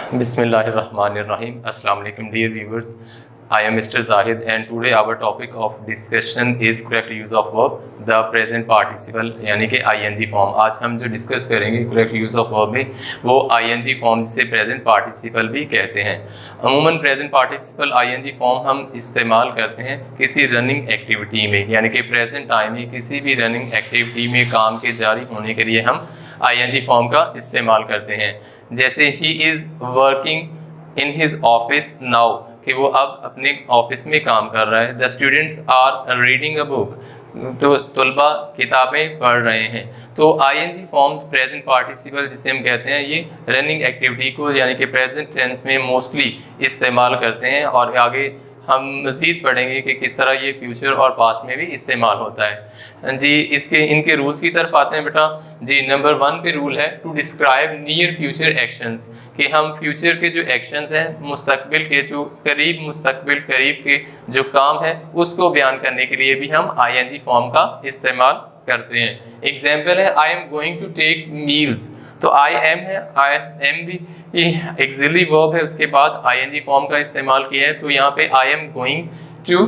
Bismillahirrahmanirrahim. Assalamu alaikum dear viewers. I am Mr. Zahid and today our topic of discussion is correct use of verb, the present participle यानी कि ing form. आज हम जो discuss करेंगे correct use of verb में वो ing form जिसे present participle भी कहते हैं. अमूमन present participle ing form हम इस्तेमाल करते हैं किसी running activity में, यानी कि present time में किसी भी running activity में काम के जारी होने के लिए हम ing form का इस्तेमाल करते हैं. जैसे he is working in his office now, कि वो अब अपने ऑफिस में काम कर रहा है. The students are reading a book, तो तलबा किताबें पढ़ रहे हैं. तो आईएनजी फॉर्म प्रेजेंट पार्टिसिपल जिसे हम कहते हैं ये रनिंग एक्टिविटी को यानी कि प्रेजेंट टेंस में मोस्टली इस्तेमाल करते हैं और आगे हम मज़ीद पढ़ेंगे कि किस तरह ये फ्यूचर और पास्ट में भी इस्तेमाल होता है. जी इसके इनके रूल्स की तरफ आते हैं बेटा. जी नंबर 1 पे रूल है to describe near future actions, कि हम फ्यूचर के जो एक्शंस हैं, मुस्तकबिल के जो करीब के जो काम है उसको बयान करने के लिए भी हम आईएनजी फॉर्म का इस्तेमाल करते हैं. एग्जाम्पल है I am going to take meals, तो आई एम है, आई एम भी एक्सिलरी वर्ब है, उसके बाद आईएनजी फॉर्म का इस्तेमाल किया है. तो यहाँ पे I am going to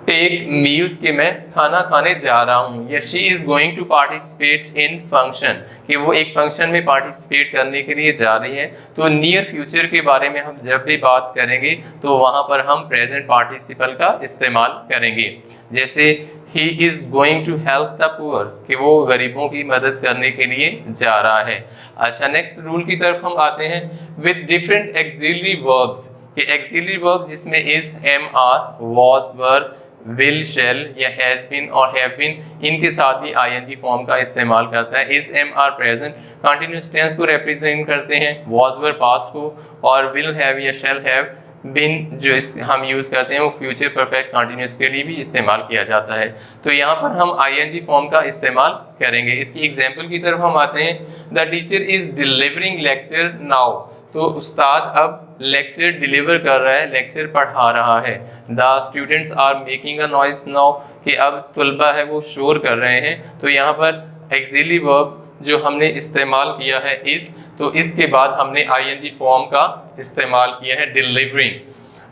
take meals कि मैं खाना खाने जा रहा हूँ, या she is going to participate in function कि वो एक फंक्शन में पार्टिसिपेट करने के लिए जा रही है. तो नियर फ्यूचर के बारे में हम जब भी बात करेंगे तो वहाँ पर हम प्रेजेंट पार्टिसिपल का इस्तेमाल करेंगे. जैसे he is going to help the poor, कि वो गरीबों की मदद करने के लिए जा रहा है. अच्छा नेक्स्ट रूल की तरफ हम आते हैं विद डिफरेंट एक्सिलरी वर्ब्स, कि एक्सिलरी वर्ब जिसमें is, am are, was, were, will, shall या हैज बीन और हैव बीन, इनके साथ भी आईएनजी फॉर्म का इस्तेमाल करता है. Is, am are present continuous tense को रिप्रेजेंट करते हैं, वॉज, वर पास्ट को, और विल हैव या शेल हैव बिन जो हम यूज़ करते हैं वो फ्यूचर परफेक्ट कंटिन्यूस के लिए भी इस्तेमाल किया जाता है. तो यहाँ पर हम आईएनजी फॉर्म का इस्तेमाल करेंगे. इसकी एग्जांपल की तरफ हम आते हैं. The teacher is delivering lecture now, तो उस्ताद अब लेक्चर डिलीवर कर रहा है, लेक्चर पढ़ा रहा है. The students are making a noise now, कि अब तलबा है वो शोर कर रहे हैं. तो यहाँ पर एक्सिलरी वर्ब जो हमने इस्तेमाल किया है इस, तो इसके बाद हमने आईएनजी फॉर्म का इस्तेमाल किया है डिलीवरिंग.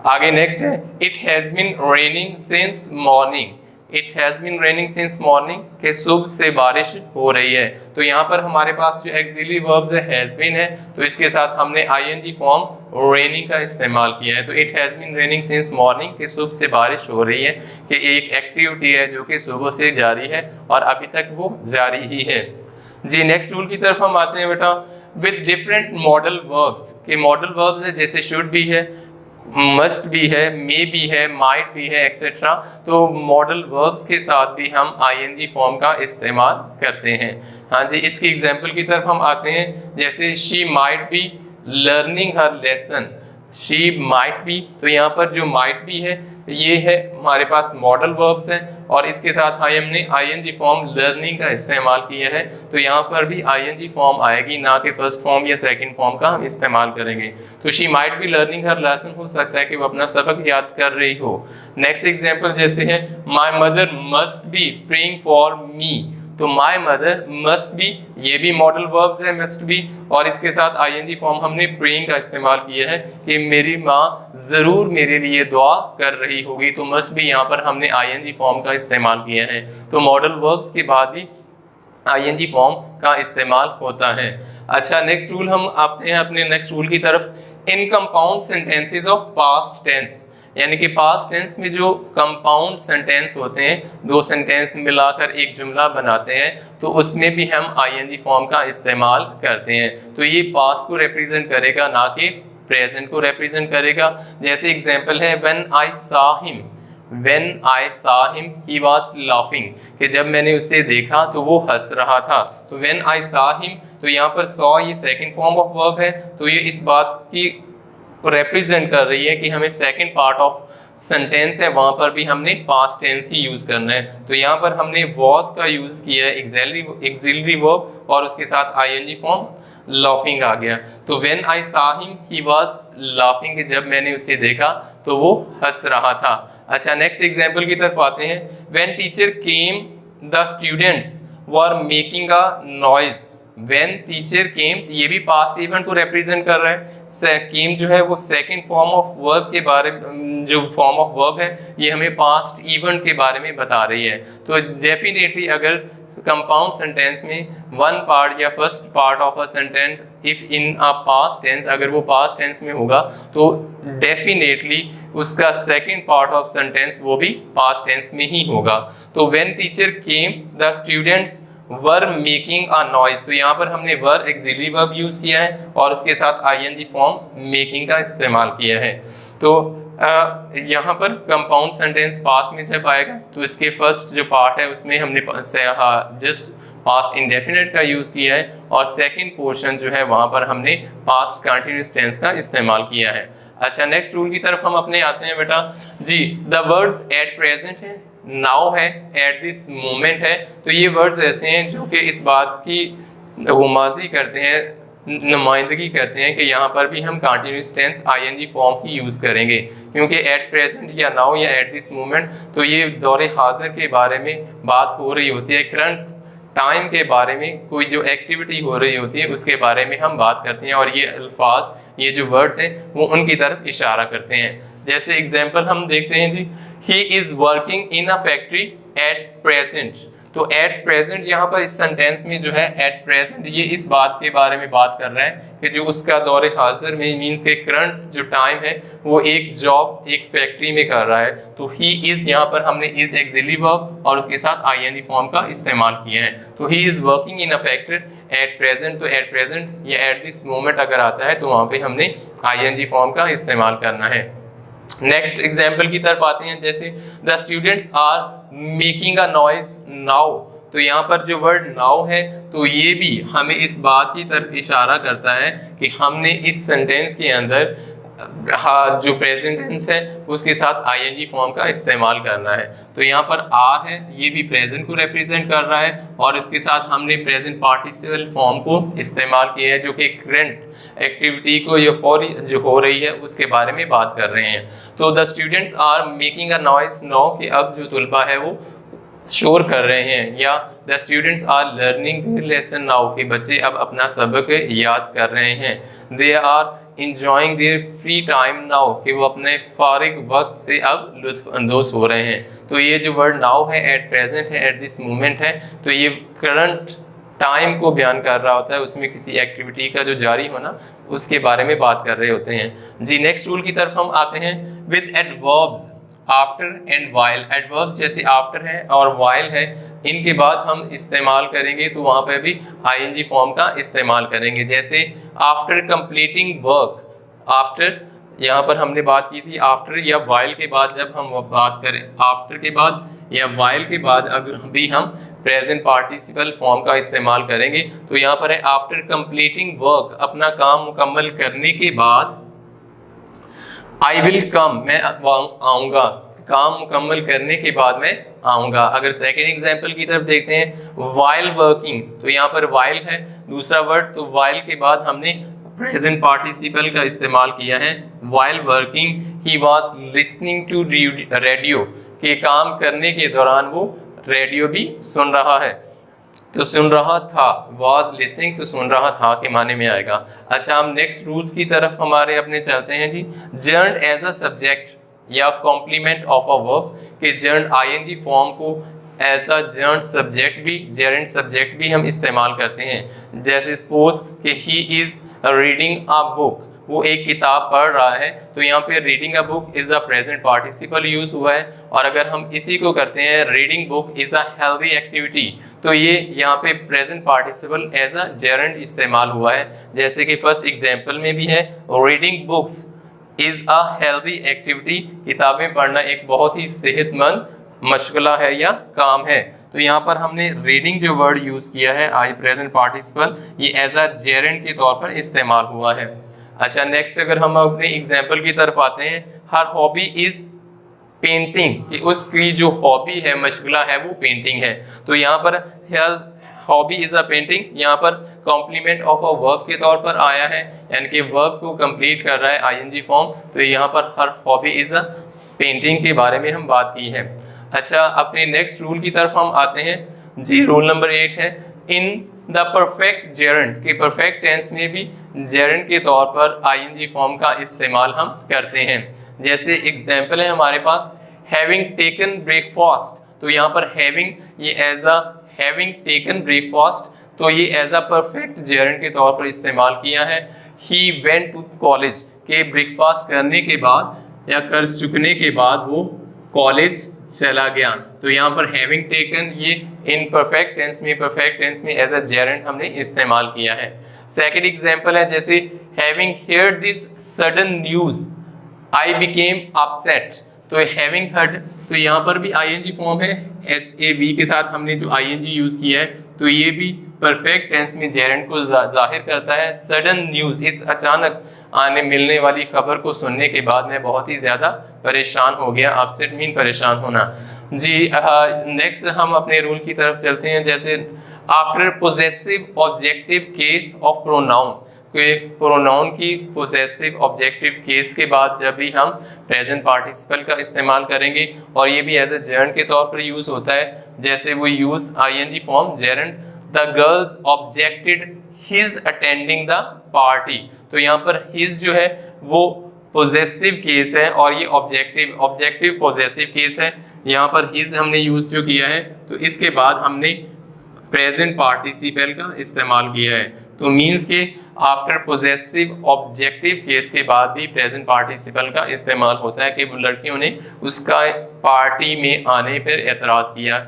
आगे नेक्स्ट है it has been raining since morning. It has been raining since morning के सुबह से बारिश हो रही है. तो यहाँ पर हमारे पास जो एक्सिलरी वर्ब्स है हैज़ बीन है, तो इसके साथ हमने आईएनजी फॉर्म रेनिंग का इस्तेमाल किया है. तो it has been raining since morning के सुबह से बारिश हो रही है, कि एक एक्टिविटी है जो कि सुबह से जारी है और अभी तक वो जारी ही है. जी नेक्स्ट रूल की तरफ हम आते हैं बेटा विद डिफरेंट मॉडल वर्ब्स, के मॉडल वर्ब्स है जैसे शुड भी है, मस्ट भी है, मे भी है, माइट भी है एक्सेट्रा. तो मॉडल वर्ब्स के साथ भी हम आईएनजी फॉर्म का इस्तेमाल करते हैं. हाँ जी इसकी एग्जांपल की तरफ हम आते हैं. जैसे she might be learning her lesson, she might be, तो यहाँ पर जो माइट बी है ये है हमारे पास मॉडल वर्ब्स हैं और इसके साथ हमने आईएनजी फॉर्म लर्निंग का इस्तेमाल किया है. तो यहाँ पर भी आईएनजी फॉर्म आएगी, ना कि फर्स्ट फॉर्म या सेकंड फॉर्म का हम इस्तेमाल करेंगे. तो she might be learning her lesson, हो सकता है कि वो अपना सबक याद कर रही हो. नेक्स्ट एग्जांपल जैसे है my mother must be praying for me, तो माय मदर मस्ट बी, ये भी मॉडल वर्ब्स है मस्ट बी, और इसके साथ आईएनजी फॉर्म हमने प्रेइंग का इस्तेमाल किया है कि मेरी माँ ज़रूर मेरे लिए दुआ कर रही होगी. तो मस्ट बी यहाँ पर हमने आईएनजी फॉर्म का इस्तेमाल किया है. तो मॉडल वर्ब्स के बाद भी आईएनजी फॉर्म का इस्तेमाल होता है. अच्छा नेक्स्ट रूल हम आते हैं अपने नेक्स्ट रूल की तरफ. In compound sentences of past tense, यानी कि पास्ट टेंस में जो कंपाउंड सेंटेंस होते हैं, दो सेंटेंस मिलाकर एक जुमला बनाते हैं, तो उसमें भी हम आईएनजी फॉर्म का इस्तेमाल करते हैं. तो ये पास्ट को रिप्रेजेंट करेगा, ना कि प्रेजेंट को रिप्रेजेंट करेगा. जैसे एग्जांपल है when I saw him he was laughing, कि जब मैंने उसे देखा तो वो हंस रहा था. तो व्हेन आई सॉ हिम, तो यहाँ पर सॉ ये सेकंड फॉर्म ऑफ वर्ब है, तो ये इस बात की रिप्रेजेंट कर रही है कि हमें सेकंड पार्ट ऑफ सेंटेंस है वहां पर भी हमने पास्ट टेंस ही यूज करना है. तो यहाँ पर हमने वॉज का यूज किया है एक्सिलरी वर्ब और उसके साथ आईएनजी फॉर्म लाफिंग आ गया. तो when I saw him he was laughing, जब मैंने उसे देखा तो वो हंस रहा था. अच्छा नेक्स्ट एग्जांपल की तरफ आते हैं. When teacher came the students were making a noise, when teacher came, ये भी पास्ट इवेंट को रिप्रेजेंट कर रहा है। केम जो है वो सेकंड फॉर्म ऑफ वर्ब के बारे में, जो फॉर्म ऑफ वर्ब है ये हमें पास्ट इवेंट के बारे में बता रही है। तो डेफिनेटली अगर कंपाउंड सेंटेंस में वन पार्ट या first part of a sentence if in a past tense, अगर वो पास्ट टेंस में होगा तो डेफिनेटली उसका सेकंड पार्ट ऑफ सेंटेंस वो भी पास्ट टेंस में ही होगा। तो when teacher came the students were making a noise, तो यहाँ पर हमने वर एक्सिलरी वर्ब यूज किया है और उसके साथ आईएनजी फॉर्म मेकिंग का इस्तेमाल किया है। तो यहाँ पर कंपाउंड सेंटेंस पास्ट में जब आएगा तो इसके फर्स्ट जो पार्ट है उसमें हमने जस्ट पास्ट इंडेफिनिट का यूज किया है और सेकंड पोर्शन जो है वहां पर हमने पास्ट कंटिन्यूअस टेंस का इस्तेमाल किया है। अच्छा, नेक्स्ट रूल की तरफ हम अपने आते हैं बेटा जी। द वर्ड्स एट प्रेजेंट है, नाउ है, एट दिस मोमेंट है, तो ये वर्ड्स ऐसे हैं जो कि इस बात की माजी करते हैं, नुमाइंदगी करते हैं कि यहाँ पर भी हम कंटिन्यूअस टेंस आईएनजी फॉर्म की यूज़ करेंगे, क्योंकि एट प्रेजेंट या नाउ या एट दिस मोमेंट तो ये दौरे हाजिर के बारे में बात हो रही होती है, करंट टाइम के बारे में कोई जो एक्टिविटी हो रही होती है उसके बारे में हम बात करते हैं और ये अल्फाज, ये जो वर्ड्स हैं वो उनकी तरफ इशारा करते हैं। जैसे एग्जाम्पल हम देखते हैं जी, he is working in a factory at present, तो एट प्रेजेंट यहाँ पर इस सेंटेंस में जो है एट प्रेजेंट ये इस बात के बारे में बात कर रहा है कि जो उसका दौरे हाजिर में मीन्स के करंट जो टाइम है वो एक जॉब एक फैक्ट्री में कर रहा है। तो ही इज़ यहाँ पर हमने इज एक्सिलरी वर्ब और उसके साथ आईएनजी फॉर्म का इस्तेमाल किया है। तो ही is working in a factory at present, तो एट प्रेजेंट या एट दिस मोमेंट अगर आता है तो वहाँ पे हमने आईएनजी फॉर्म का इस्तेमाल करना है। नेक्स्ट एग्जाम्पल की तरफ आते हैं, जैसे the students are making a noise now, तो यहाँ पर जो वर्ड नाउ है तो ये भी हमें इस बात की तरफ इशारा करता है कि हमने इस सेंटेंस के अंदर जो प्रेजेंट टेंस है उसके साथ आईएनजी फॉर्म का इस्तेमाल करना है। तो यहाँ पर आर है, ये भी प्रेजेंट को रिप्रेजेंट कर रहा है और इसके साथ हमने प्रेजेंट पार्टिसिपल फॉर्म को इस्तेमाल किया है जो कि करंट एक्टिविटी को ये फौरी जो हो रही है उसके बारे में बात कर रहे हैं। तो the students are making a noise now, कि अब जो तुलबा है वो शोर कर रहे हैं, या the students are learning lesson now, कि बच्चे अब अपना सबक याद कर रहे हैं। They are enjoying their free time now, कि वो अपने फारिग वक्त से अब लुत्फ अंदोज हो रहे हैं। तो ये जो वर्ड नाउ है एट प्रेजेंट है, एट दिस मोमेंट है, तो ये करंट टाइम को बयान कर रहा होता है, उसमें किसी एक्टिविटी का जो जारी होना उसके बारे में बात कर रहे होते हैं जी। नेक्स्ट रूल की तरफ हम आते हैं with adverbs after and while. Adverb जैसे आफ्टर है और वाइल है, इनके बाद हम इस्तेमाल करेंगे तो वहाँ पे भी आईएनजी फॉर्म का इस्तेमाल करेंगे। जैसे आफ्टर कंप्लीटिंग वर्क, आफ्टर यहाँ पर हमने बात की थी आफ्टर या वाइल के बाद, जब हम बात करें आफ्टर के बाद या वाइल के बाद अगर भी हम प्रेजेंट पार्टिसिपल फॉर्म का इस्तेमाल करेंगे तो यहाँ पर है आफ्टर कंप्लीटिंग वर्क, अपना काम मुकम्मल करने के बाद, आई विल कम, मैं आऊँगा, काम मुकम्मल करने के बाद मैं आऊँगा। अगर सेकेंड एग्जाम्पल की तरफ देखते हैं वाइल वर्किंग, तो यहाँ पर वाइल है दूसरा वर्ड, तो वाइल के बाद हमने प्रेजेंट पार्टिसिपल का इस्तेमाल किया है। While working he was listening to radio, के काम करने के दौरान वो रेडियो भी सुन रहा है, तो सुन रहा था, वॉज लिसनिंग तो सुन रहा था के माने में आएगा। अच्छा, हम नेक्स्ट रूल्स की तरफ हमारे अपने चलते हैं जी। जर्न एज अ सब्जेक्ट या कॉम्प्लीमेंट ऑफ अ वर्ब, के जर्न आईएनजी फॉर्म को एज अ जर्न सब्जेक्ट भी हम इस्तेमाल करते हैं। जैसे सपोज कि he is reading a book, वो एक किताब पढ़ रहा है, तो यहाँ पे reading a book is a present participle use हुआ है। और अगर हम इसी को करते हैं reading book is a healthy activity, तो ये यहाँ पे present participle as a gerund इस्तेमाल हुआ है। जैसे कि फर्स्ट एग्जाम्पल में भी है reading books is a healthy activity, किताबें पढ़ना एक बहुत ही सेहतमंद मशगला है या काम है। तो यहाँ पर हमने रीडिंग जो वर्ड यूज किया है आई प्रेजेंट पार्टिसिपल, ये एज अ जेरेंड के तौर पर इस्तेमाल हुआ है। अच्छा, नेक्स्ट अगर हम अपने एग्जाम्पल की तरफ आते हैं, हर हॉबी इज पेंटिंग, कि उसकी जो हॉबी है मशगला है वो पेंटिंग है। तो यहाँ पर हॉबी इज अ पेंटिंग, यहाँ पर कॉम्प्लीमेंट ऑफ अ वर्ब के तौर पर आया है, यानी कि वर्ब को कंप्लीट कर रहा है आईएनजी फॉर्म। तो यहाँ पर हर हॉबी इज अ पेंटिंग के बारे में हम बात की है। अच्छा, अपने नेक्स्ट रूल की तरफ हम आते हैं जी। रूल नंबर 8 है इन द परफेक्ट जेरेंड के परफेक्ट टेंस में भी जेरेंड के तौर पर आईएनजी फॉर्म का इस्तेमाल हम करते हैं। जैसे एग्जाम्पल है हमारे पास हैविंग टेकन ब्रेकफास्ट, तो यहाँ पर हैविंग ये as a having taken breakfast, तो ये एज अ परफेक्ट जेरेंड के तौर पर इस्तेमाल किया है। ही वेंट टू कॉलेज के ब्रेकफास्ट करने के बाद या कर चुकने के बाद वो कॉलेज चला गया, तो यहाँ पर हैविंग टेकन ये इन परफेक्ट टेंस में परफेक्ट टेंस में एज अ जेरेंड हमने इस्तेमाल किया है। सेकंड एग्जांपल है जैसे having heard this sudden news I became upset, तो हैविंग हर्ड, तो यहाँ पर भी आईएनजी फॉर्म है, HAV के साथ हमने जो आईएनजी यूज किया है, तो ये भी परफेक्ट टेंस में जेरेंड को जाहिर करता है। सडन न्यूज, इस अचानक आने मिलने वाली खबर को सुनने के बाद मैं बहुत ही ज्यादा परेशान हो गया। अपसेट मीन परेशान होना। जी नेक्स्ट हम अपने रूल की तरफ चलते हैं। जैसे after possessive objective case of pronoun, pronoun की पोजेसिव ऑब्जेक्टिव केस के बाद जब भी हम प्रेजेंट पार्टिसिपल का इस्तेमाल करेंगे, और ये भी एज ए जेरेंड के तौर पर यूज होता है। जैसे वो use ING form gerund, the girls objected his attending the party, तो यहाँ पर हिज जो है वो पोजेसिव केस है और ये ऑब्जेक्टिव पोजेसिव केस है। यहाँ पर हिज हमने यूज जो किया है, तो इसके बाद हमने प्रेजेंट पार्टिसिपल का इस्तेमाल किया है। तो मीन्स के आफ्टर पोजेसिव ऑब्जेक्टिव केस के बाद भी प्रेजेंट पार्टिसिपल का इस्तेमाल होता है कि वो लड़कियों ने उसका पार्टी में आने पर एतराज़ किया।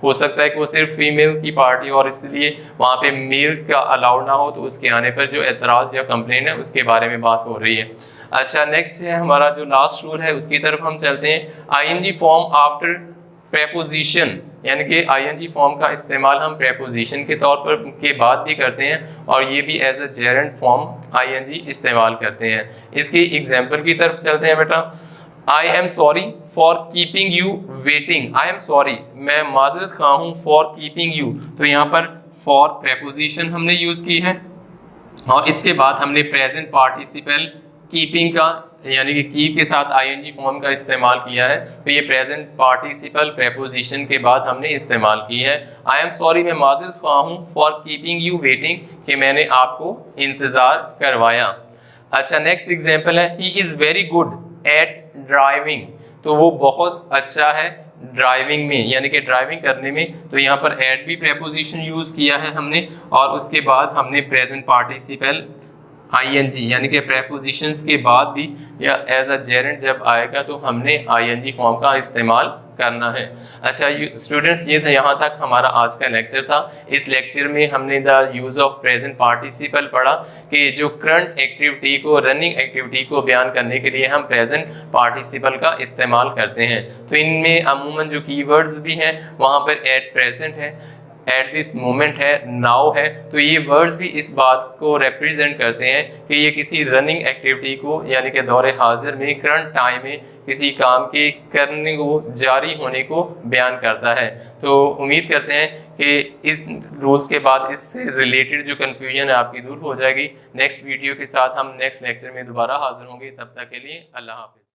हो सकता है कि वो सिर्फ फीमेल की पार्टी और इसलिए वहाँ पे मेल्स का अलाउड ना हो, तो उसके आने पर जो एतराज़ या कंप्लेन है उसके बारे में बात हो रही है। अच्छा नेक्स्ट है हमारा जो लास्ट रूल है उसकी तरफ हम चलते हैं। आईएनजी फॉर्म आफ्टर प्रेपोजिशन, यानी कि आईएनजी फॉर्म का इस्तेमाल हम प्रेपोजिशन के तौर पर के बाद भी करते हैं और ये भी as a gerund form ING इस्तेमाल करते हैं। इसकी एग्जाम्पल की तरफ चलते हैं बेटा। I am sorry for keeping you waiting, I am sorry मैं माजरत खा हूँ फॉर कीपिंग यू, तो यहाँ पर फॉर प्रेपोजिशन हमने यूज की है और इसके बाद हमने प्रेजेंट पार्टिसिपल कीपिंग का यानी कि कीप के साथ आईएनजी फॉर्म का इस्तेमाल किया है। तो ये प्रेजेंट पार्टिसिपल प्रेपोजिशन के बाद हमने इस्तेमाल की है। आई एम सॉरी मैं माजरत खा हूँ फॉर कीपिंग यू वेटिंग, कि मैंने आपको इंतज़ार करवाया। अच्छा नेक्स्ट एग्जाम्पल है he is very good at driving, तो वो बहुत अच्छा है ड्राइविंग में यानी कि ड्राइविंग करने में, तो यहाँ पर एट भी प्रेपोजिशन यूज किया है हमने और उसके बाद हमने प्रेजेंट पार्टिसिपल आईएनजी यानी कि प्रेपोजिशंस के बाद भी या एज अ जेरेंड जब आएगा तो हमने आईएनजी फॉर्म का इस्तेमाल करना है। अच्छा स्टूडेंट्स ये था यहाँ तक हमारा आज का लेक्चर था। इस लेक्चर में हमने the use of present participle पढ़ा कि जो करंट एक्टिविटी को रनिंग एक्टिविटी को बयान करने के लिए हम प्रेजेंट पार्टिसिपल का इस्तेमाल करते हैं। तो इनमें अमूमन जो कीवर्ड्स भी हैं वहाँ पर एट प्रेजेंट है, एट दिस मोमेंट है, नाउ है, तो ये वर्ड्स भी इस बात को रिप्रेजेंट करते हैं कि ये किसी रनिंग एक्टिविटी को यानी कि दौरे हाजिर में करंट टाइम में किसी काम के करने को जारी होने को बयान करता है। तो उम्मीद करते हैं कि इस रूल्स के बाद इससे रिलेटेड जो कन्फ्यूजन है आपकी दूर हो जाएगी। नेक्स्ट वीडियो के साथ हम नेक्स्ट लेक्चर में दोबारा हाजिर होंगे, तब तक के लिए अल्लाह हाफिज़।